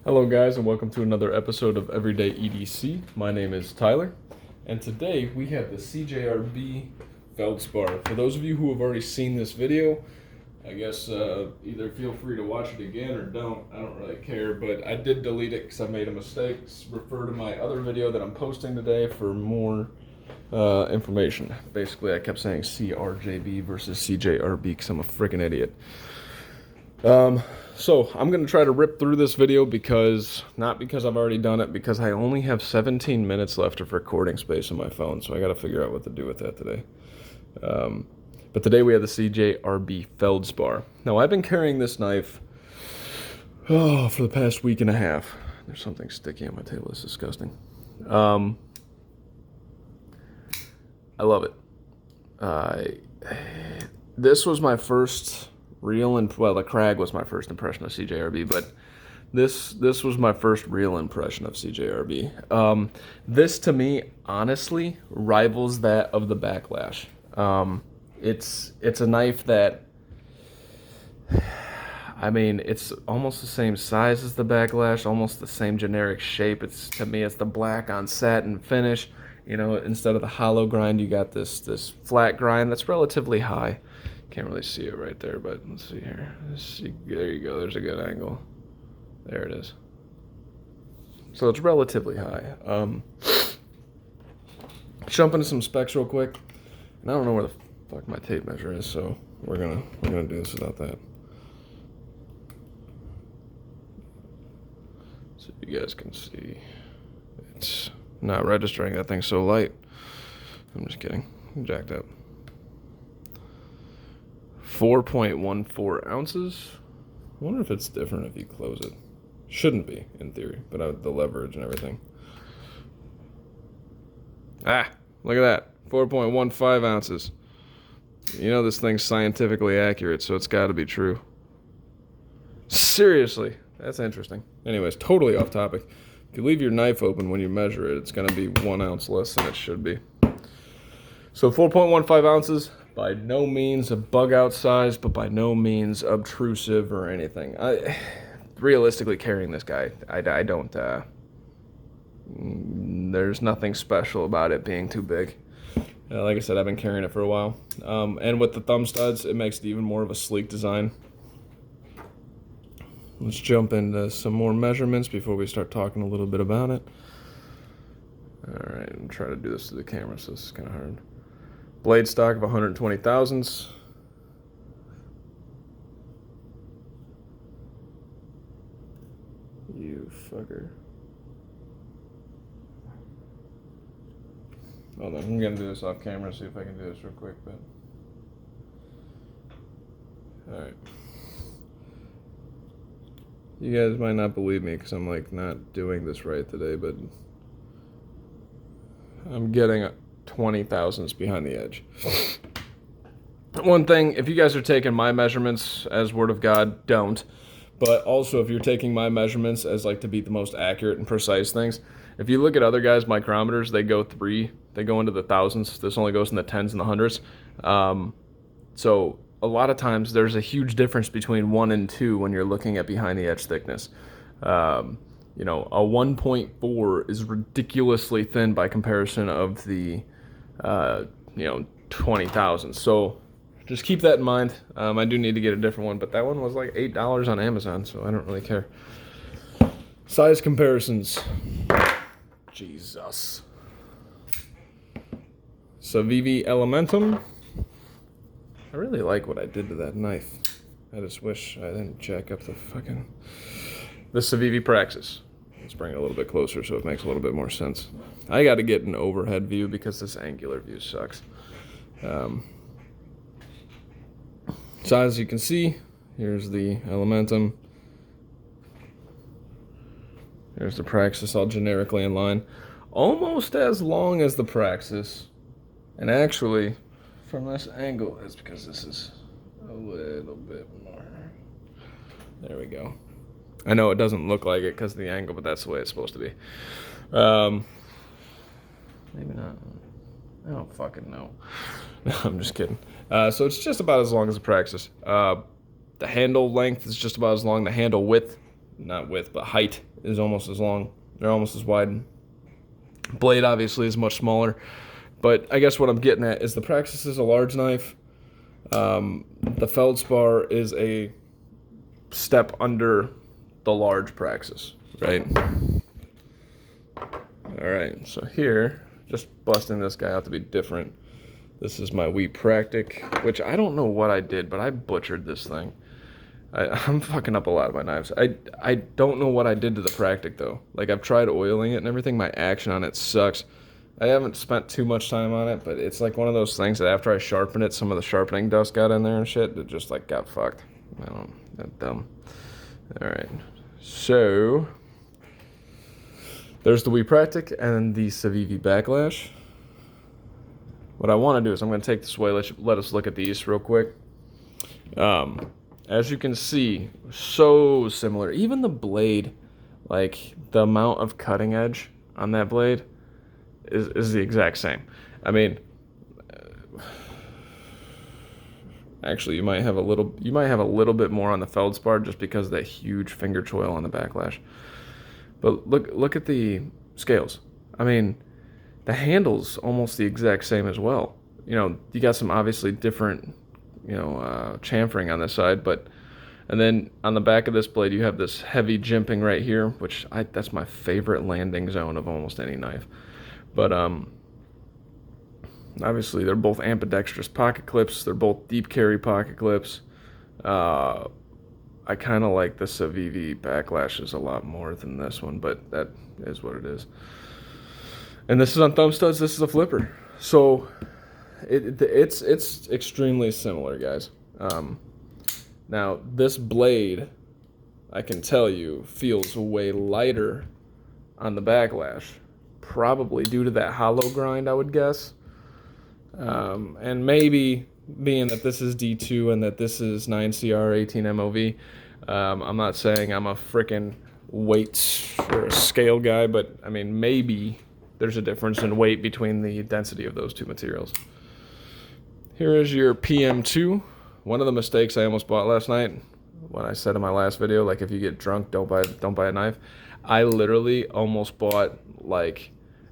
Hello guys and welcome to another episode of Everyday EDC. My name is Tyler and today we have the CJRB Feldspar. For those of you who have already seen this video, I guess either feel free to watch it again or don't. I don't really care, but I did delete it because I made a mistake. Refer to my other video that I'm posting today for more information. Basically I kept saying CRJB versus CJRB because I'm a freaking idiot. So I'm going to try to rip through this video not because I've already done it, because I only have 17 minutes left of recording space on my phone, so I got to figure out what to do with that today. But today we have the CJRB Feldspar. Now I've been carrying this knife for the past week and a half. There's something sticky on my table. It's disgusting. I love it. This was my first the Crag was my first impression of CJRB, but this was my first real impression of CJRB. This to me honestly rivals that of the Backlash. It's a knife that, I mean, it's almost the same size as the Backlash, almost the same generic shape. To me it's the black on satin finish. You know, instead of the hollow grind, you got this flat grind that's relatively high. Can't really see it right there, but let's see here. There you go. There's a good angle. There it is. So it's relatively high. Jump into some specs real quick. And I don't know where the fuck my tape measure is, so we're gonna do this without that. So you guys can see it's not registering. That thing's so light. I'm just kidding. I'm jacked up. 4.14 ounces. I wonder if it's different if you close it. Shouldn't be, in theory, but the leverage and everything. Look at that. 4.15 ounces. You know this thing's scientifically accurate, so it's got to be true. Seriously, that's interesting. Anyways, totally off topic. If you leave your knife open when you measure it, it's going to be 1 ounce less than it should be. So 4.15 ounces. By no means a bug-out size, but by no means obtrusive or anything. Realistically, carrying this guy, I don't, there's nothing special about it being too big. Like I said, I've been carrying it for a while. And with the thumb studs, it makes it even more of a sleek design. Let's jump into some more measurements before we start talking a little bit about it. All right, I'm trying to do this to the camera, so this is kind of hard. Blade stock of 120 thousandths. You fucker. Hold on, I'm gonna do this off camera, see if I can do this real quick, but. Alright. You guys might not believe me because I'm like not doing this right today, but I'm getting 20 thousandths behind the edge. One thing, if you guys are taking my measurements as word of God, don't. But also, if you're taking my measurements as like to be the most accurate and precise things, if you look at other guys' micrometers, they go into the thousands. This only goes in the tens and the hundreds. So a lot of times there's a huge difference between 1 and 2 when you're looking at behind the edge thickness. You know, a 1.4 is ridiculously thin by comparison of the 20,000. So just keep that in mind. I do need to get a different one, but that one was like $8 on Amazon, so I don't really care. Size comparisons. Jesus. Civivi Elementum. I really like what I did to that knife. I just wish I didn't jack up the fucking... The Civivi Praxis. Let's bring it a little bit closer so it makes a little bit more sense. I got to get an overhead view because this angular view sucks. So as you can see, here's the Elementum. There's the Praxis all generically in line. Almost as long as the Praxis. And actually, from this angle, it's because this is a little bit more. There we go. I know it doesn't look like it because of the angle, but that's the way it's supposed to be. Maybe not. I don't fucking know. No, I'm just kidding. So it's just about as long as the Praxis. The handle length is just about as long. The handle width not width, but height is almost as long. They're almost as wide. Blade obviously is much smaller, but I guess what I'm getting at is the Praxis is a large knife. The Feldspar is a step under the large Praxis, right? All right, so here, just busting this guy out to be different. This is my Wheat Practic, which I don't know what I did, but I butchered this thing. I'm fucking up a lot of my knives. I don't know what I did to the Practic, though. Like, I've tried oiling it and everything. My action on it sucks. I haven't spent too much time on it, but it's like one of those things that after I sharpen it, some of the sharpening dust got in there and shit. It just, like, got fucked. I don't, that's dumb. All right. So, there's the Wheat Practic and the Civivi Backlash. What I want to do is I'm going to take this away. Let us look at these real quick. As you can see, so similar. Even the blade, like the amount of cutting edge on that blade is the exact same. I mean, actually, you might have a little bit more on the Feldspar just because of that huge finger choil on the Backlash. But look at the scales. I mean, the handle's almost the exact same as well. You know, you got some obviously different, chamfering on this side, and then on the back of this blade you have this heavy jimping right here, which that's my favorite landing zone of almost any knife. But obviously they're both ambidextrous pocket clips. They're both deep carry pocket clips. I kind of like the Civivi Backlashes a lot more than this one, but that is what it is. And this is on thumb studs. This is a flipper. So it's extremely similar, guys. Now, this blade, I can tell you, feels way lighter on the Backlash. Probably due to that hollow grind, I would guess. And maybe being that this is D2 and that this is 9CR 18 MOV. I'm not saying I'm a freaking weights or a scale guy, but I mean, maybe there's a difference in weight between the density of those two materials. Here is your PM2. One of the mistakes I almost bought last night, when I said in my last video, like if you get drunk, don't buy a knife. I literally almost bought like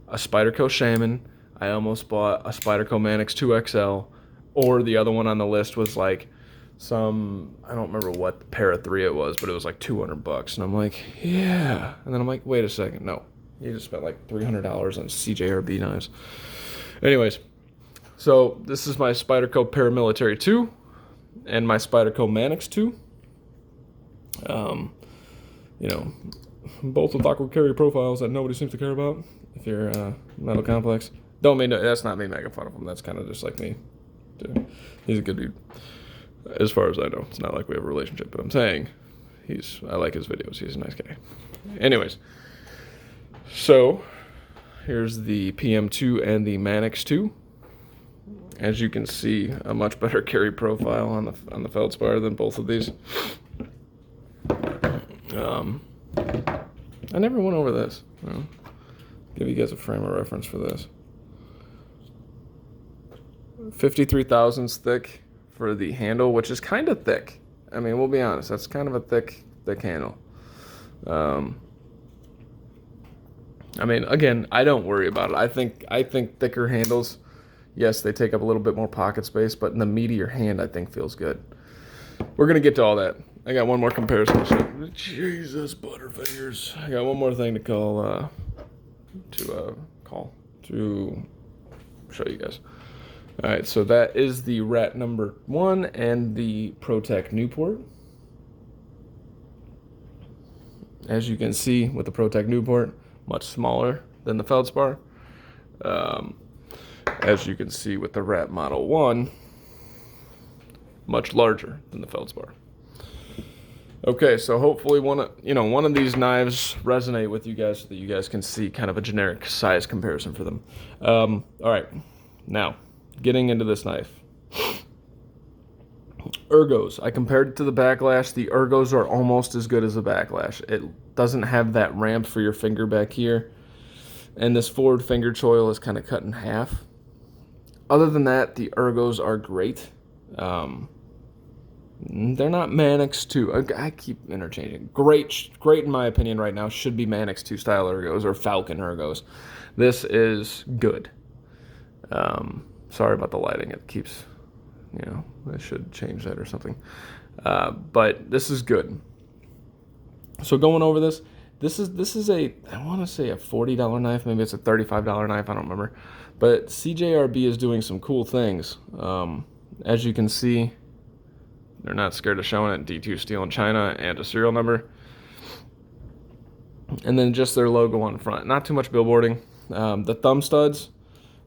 a Spyderco Shaman. I almost bought a Spyderco Manix 2XL, or the other one on the list was like some, I don't remember what pair of 3 it was, but it was like $200. And I'm like, yeah. And then I'm like, wait a second, no. You just spent like $300 on CJRB knives. Anyways, so this is my Spyderco Paramilitary 2 and my Spyderco Manix 2. Both with awkward carry profiles that nobody seems to care about. If you're Metal Complex, don't mean to, that's not me making fun of him. That's kind of just like me. He's a good dude, as far as I know. It's not like we have a relationship, but I'm saying I like his videos. He's a nice guy. Anyways, so here's the PM2 and the Manix 2. As you can see, a much better carry profile on the Feldspar than both of these. I never went over this. Give you guys a frame of reference for this. 53 thousandths thick for the handle, which is kind of thick. I mean, we'll be honest, that's kind of a thick handle. I mean, again, I don't worry about it. I think thicker handles, yes, they take up a little bit more pocket space, but in the meat of your hand, I think feels good. We're going to get to all that. I got one more comparison. Jesus, Butterfingers. I got one more thing to show you guys. All right, so that is the Rat number 1 and the ProTech Newport. As you can see with the ProTech Newport, much smaller than the Feldspar. As you can see with the Rat Model 1, much larger than the Feldspar. Okay, so hopefully one of these knives resonate with you guys so that you guys can see kind of a generic size comparison for them. All right, now getting into this knife. Ergos. I compared it to the Backlash. The ergos are almost as good as the Backlash. It doesn't have that ramp for your finger back here. And this forward finger choil is kind of cut in half. Other than that, the ergos are great. They're not Manix 2. I keep interchanging. Great in my opinion right now should be Manix 2 style ergos or Falcon ergos. This is good. Sorry about the lighting. It keeps, I should change that or something. But this is good. So going over this is I want to say a $40 knife. Maybe it's a $35 knife. I don't remember. But CJRB is doing some cool things. As you can see, they're not scared of showing it. D2 steel in China and a serial number. And then just their logo on front. Not too much billboarding. The thumb studs.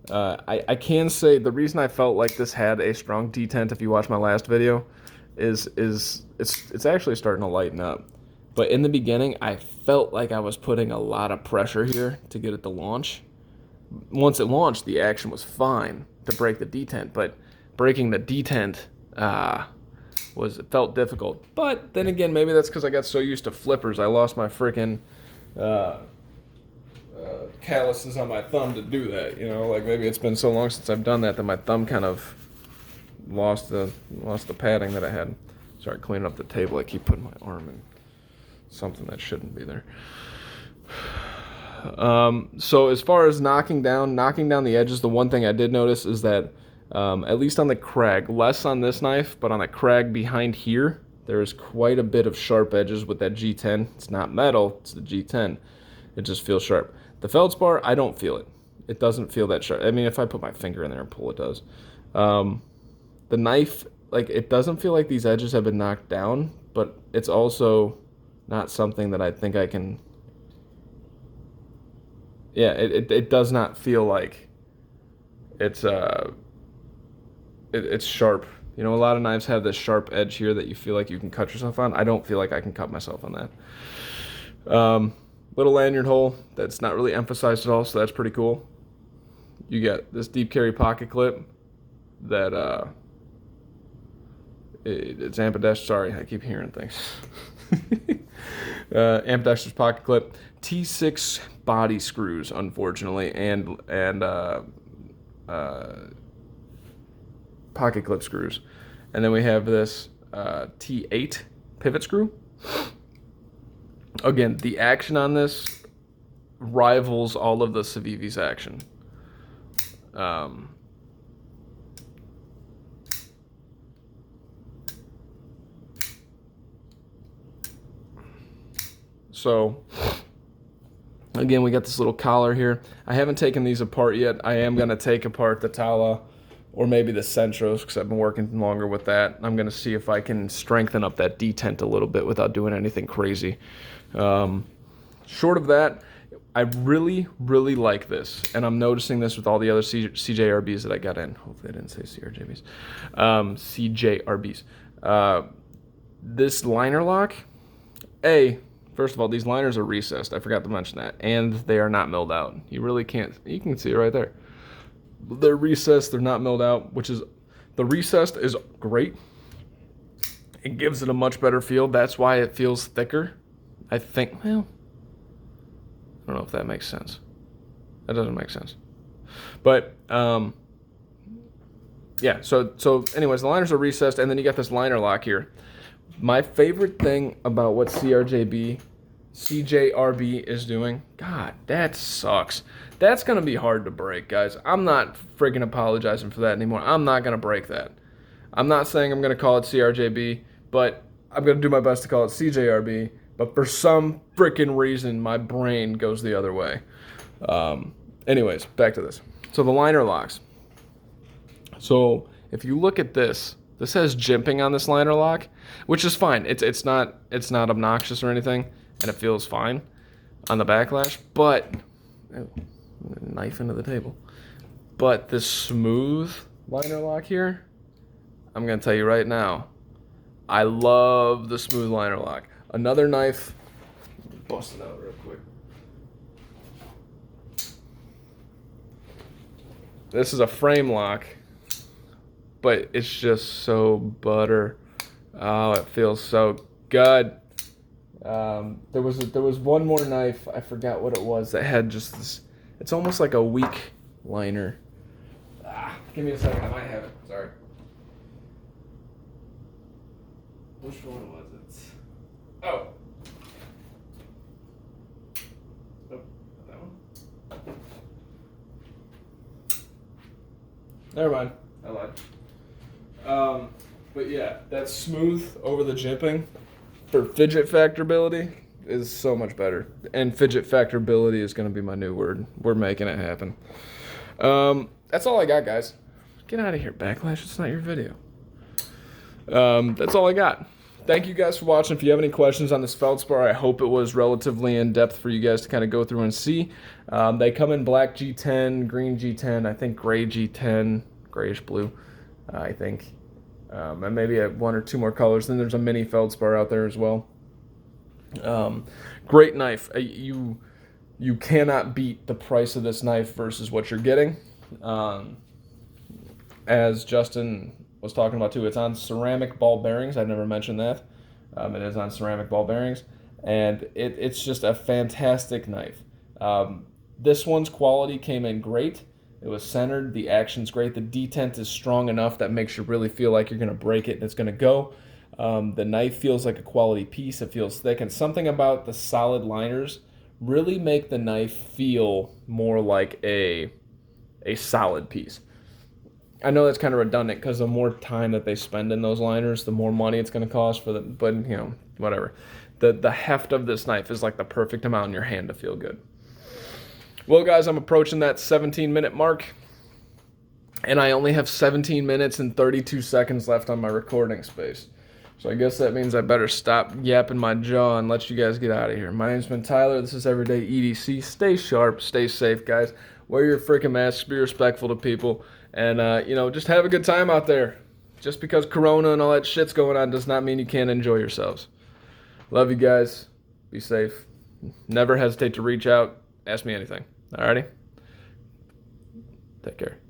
I can say the reason I felt like this had a strong detent, if you watch my last video, is it's actually starting to lighten up. But in the beginning, I felt like I was putting a lot of pressure here to get it to launch. Once it launched, the action was fine to break the detent, but breaking the detent it felt difficult. But then again, maybe that's because I got so used to flippers, I lost my freaking calluses on my thumb to do that. Like maybe it's been so long since I've done that my thumb kind of lost the padding that I had. Sorry, cleaning up the table. I keep putting my arm in something that shouldn't be there. So as far as knocking down the edges, the one thing I did notice is that at least on the crag, less on this knife, but on the crag behind here, there is quite a bit of sharp edges with that G10. It's not metal, it's the G10. It just feels sharp. The Feldspar, I don't feel it. It doesn't feel that sharp. I mean, if I put my finger in there and pull, it does. The knife, it doesn't feel like these edges have been knocked down, but it's also not something that I think I can... Yeah, it does not feel like it's sharp. A lot of knives have this sharp edge here that you feel like you can cut yourself on. I don't feel like I can cut myself on that. Little lanyard hole that's not really emphasized at all, so that's pretty cool. You get this deep carry pocket clip that it's ambidextrous. Sorry, I keep hearing things. Ambidextrous pocket clip, T6 body screws, unfortunately, and pocket clip screws, and then we have this T8 pivot screw. Again, the action on this rivals all of the Civivi's action. So, again, we got this little collar here. I haven't taken these apart yet. I am going to take apart the Tala or maybe the Centros because I've been working longer with that. I'm going to see if I can strengthen up that detent a little bit without doing anything crazy. Short of that, I really, really like this. And I'm noticing this with all the other CJRBs that I got in. Hopefully I didn't say CRJBs. CJRBs. This liner lock, first of all, these liners are recessed. I forgot to mention that. And they are not milled out. You really can't. You can see it right there. They're recessed. They're not milled out, the recessed is great. It gives it a much better feel. That's why it feels thicker. I think, well, I don't know if that makes sense. That doesn't make sense. But, yeah, so anyways, the liners are recessed, and then you got this liner lock here. My favorite thing about what CJRB is doing, God, that sucks. That's going to be hard to break, guys. I'm not freaking apologizing for that anymore. I'm not going to break that. I'm not saying I'm going to call it CJRB, but I'm going to do my best to call it CJRB. But for some freaking reason, my brain goes the other way. Anyways, back to this. So the liner locks. So if you look at this has jimping on this liner lock, which is fine. It's not obnoxious or anything, and it feels fine on the backlash. But knife into the table. But this smooth liner lock here, I'm gonna tell you right now, I love the smooth liner lock. Another knife, bust it out real quick. This is a frame lock, but it's just so butter. Oh, it feels so good. There was one more knife, I forgot what it was, that had just this, it's almost like a weak liner. Give me a second, I might have it, sorry. Which one was it? Oh. Oh, not that one. Never mind. I lied. But yeah, that smooth over the jimping for fidget factorability is so much better. And fidget factorability is going to be my new word. We're making it happen. That's all I got, guys. Get out of here, Backlash. It's not your video. That's all I got. Thank you guys for watching. If you have any questions on this Feldspar, I hope it was relatively in-depth for you guys to kind of go through and see. They come in black G10, green G10, I think gray G10, grayish blue, I think. And maybe one or two more colors. Then there's a mini Feldspar out there as well. Great knife. You cannot beat the price of this knife versus what you're getting. As Justin was talking about too, it's on ceramic ball bearings. I've never mentioned that. It is on ceramic ball bearings, and it's just a fantastic knife. This one's quality came in great. It was centered. The action's great. The detent is strong enough that makes you really feel like you're going to break it and it's going to go. The knife feels like a quality piece. It feels thick, and something about the solid liners really make the knife feel more like a solid piece. I know that's kind of redundant because the more time that they spend in those liners, the more money it's going to cost for them. But, you know, whatever. The heft of this knife is like the perfect amount in your hand to feel good. Well, guys, I'm approaching that 17-minute mark, and I only have 17 minutes and 32 seconds left on my recording space. So I guess that means I better stop yapping my jaw and let you guys get out of here. My name's been Tyler. This is Everyday EDC. Stay sharp. Stay safe, guys. Wear your freaking masks. Be respectful to people. And, you know, just have a good time out there. Just because Corona and all that shit's going on does not mean you can't enjoy yourselves. Love you guys. Be safe. Never hesitate to reach out. Ask me anything. Alrighty? Take care.